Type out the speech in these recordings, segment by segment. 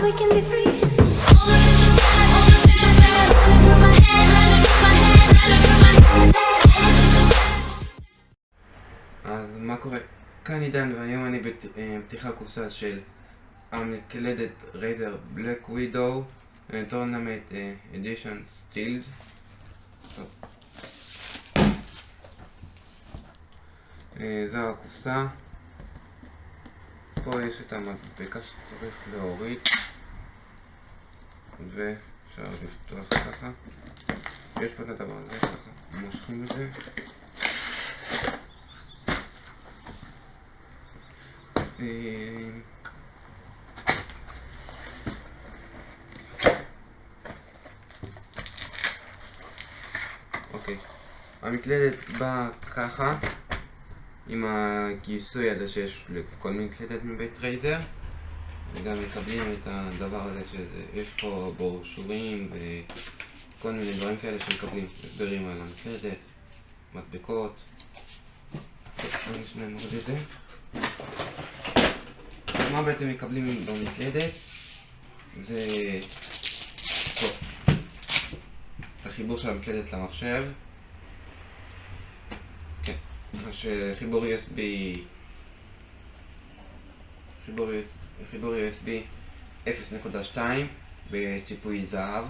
we can be free. All the things you said, all the things you said, running through my head, running through my head, running through my head. All the things you said. אז מה קורה? כאן עידן, והיום אני בפתיחה קופסה של המקלדת רייזר בלק ווידו טורנמנט אדישן סטילד. זו הקופסה. פה יש את המדבקה שצריך להוריד ואפשר לפתוח ככה. יש פה את הדבר הזה, ככה מושכים את זה. אוקיי, המקלדת באה ככה עם הכיסוי הזה שיש לכל מקלדת מבית רייזר, וגם מקבלים את הדבר הזה שיש פה ברושורים וכל מיני דברים כאלה שמקבלים הסברים על המקלדת, מדבקות. אני שנייה מוריד את זה. מה בעצם מקבלים במקלדת? זה פה החיבור של המקלדת למחשב, כן, חיבור USB 0.2 בציפוי זהב,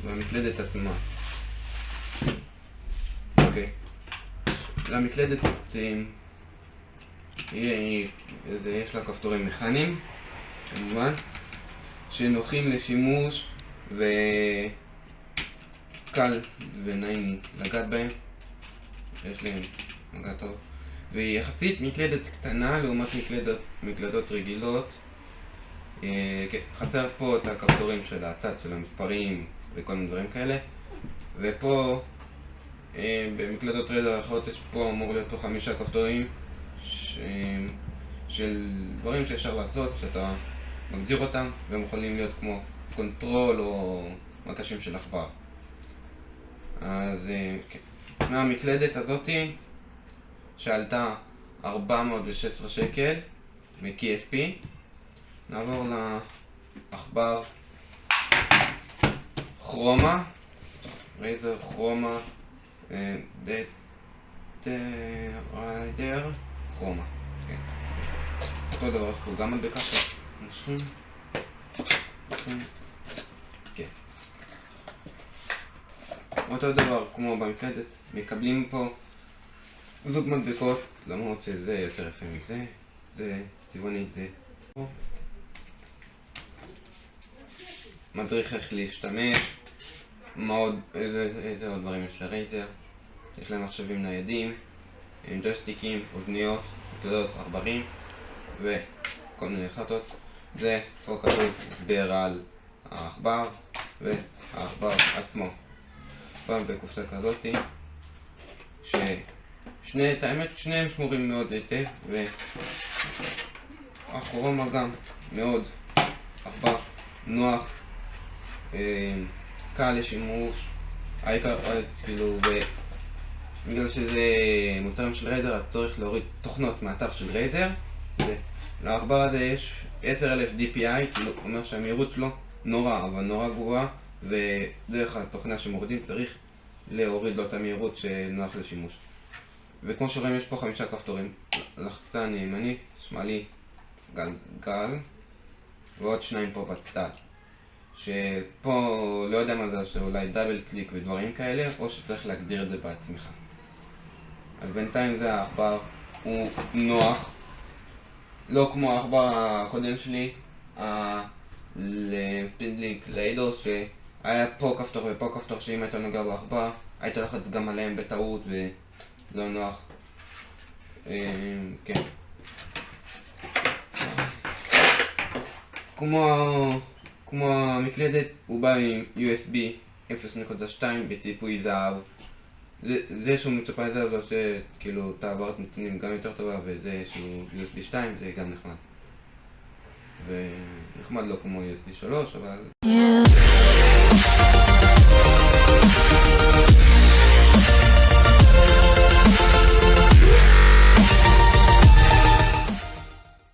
והמקלדת עצמה. אוקיי, למקלדת יש לה כפתורים מכניים, כמובן, שנוחים לשימוש וקל ונעים לגעת בהם, יש להם מגע טוב, והיא יחסית מקלדת קטנה לעומת מקלדות רגילות. חסר פה את הכפתורים של הצד של המספרים וכל מיני דברים כאלה, ופה במקלדות רייזר אחרות יש פה אמור להיות פה 5 כפתורים של דברים שאפשר לעשות, שאתה מגדיר אותם, והם יכולים להיות כמו קונטרול או מקשים של עכבר. אז מהמקלדת הזאתי שעלתה 416 שקל מ-KSP, נעבור לעכבר כרומה, רייזר כרומה ריידר כרומה, כן. אותו דבר, יש פה גם מדבקה נושכים, כן. אותו דבר כמו במקלדת, מקבלים פה זוג מדבקות, למרות שזה יותר יפה מזה, זה צבעוני, זה פה. מדריך איך להשתמש, איזה עוד דברים יש לרייזר, יש להם מחשבים ניידים, ג'ויסטיקים, אוזניות, מקלדות, עכברים וכל מיני חטות. זה פה כתוב הסבר על העכבר והעכבר עצמו. פעם בקופסה כזאתי, שניהם שמורים מאוד היטב, והכרומה גם מאוד עכבר נוח, קל לשימוש, העיקר כאילו בגלל שזה מוצרים של רייזר אז צריך להוריד תוכנות מהאתר של רייזר. לעכבר הזה יש 10,000 DPI, כאילו אומר שהמהירות שלו נורא, אבל נורא גבוהה, ודרך התוכנה שמורידים צריך להוריד לו את המהירות שנוח לשימוש. וכמו שרואים יש פה 5 כפתורים, לחצן ימני, שמאלי, גלגל, ועוד 2 פה בצד, שפה לא יודע מה זה, שאולי דאבל קליק ודברים כאלה, או שצריך להגדיר את זה בעצמך. אז בינתיים זה העכבר, הוא נוח, לא כמו העכבר הקודם שלי, לספידלינק לאידוס, שהיה פה כפתור ופה כפתור, שאם היית נוגע בעכבר, היית לחץ גם עליהם בטעות ולא נוח. כן. כמו המקלדת, הוא בא עם USB 0.2 בציפוי זהב. זה שהוא מצופי זהב זה עושה כאילו את העברת נתונים גם יותר טובה, וזה שהוא USB 2 זה גם נחמד. ונחמד לא כמו USB 3, אבל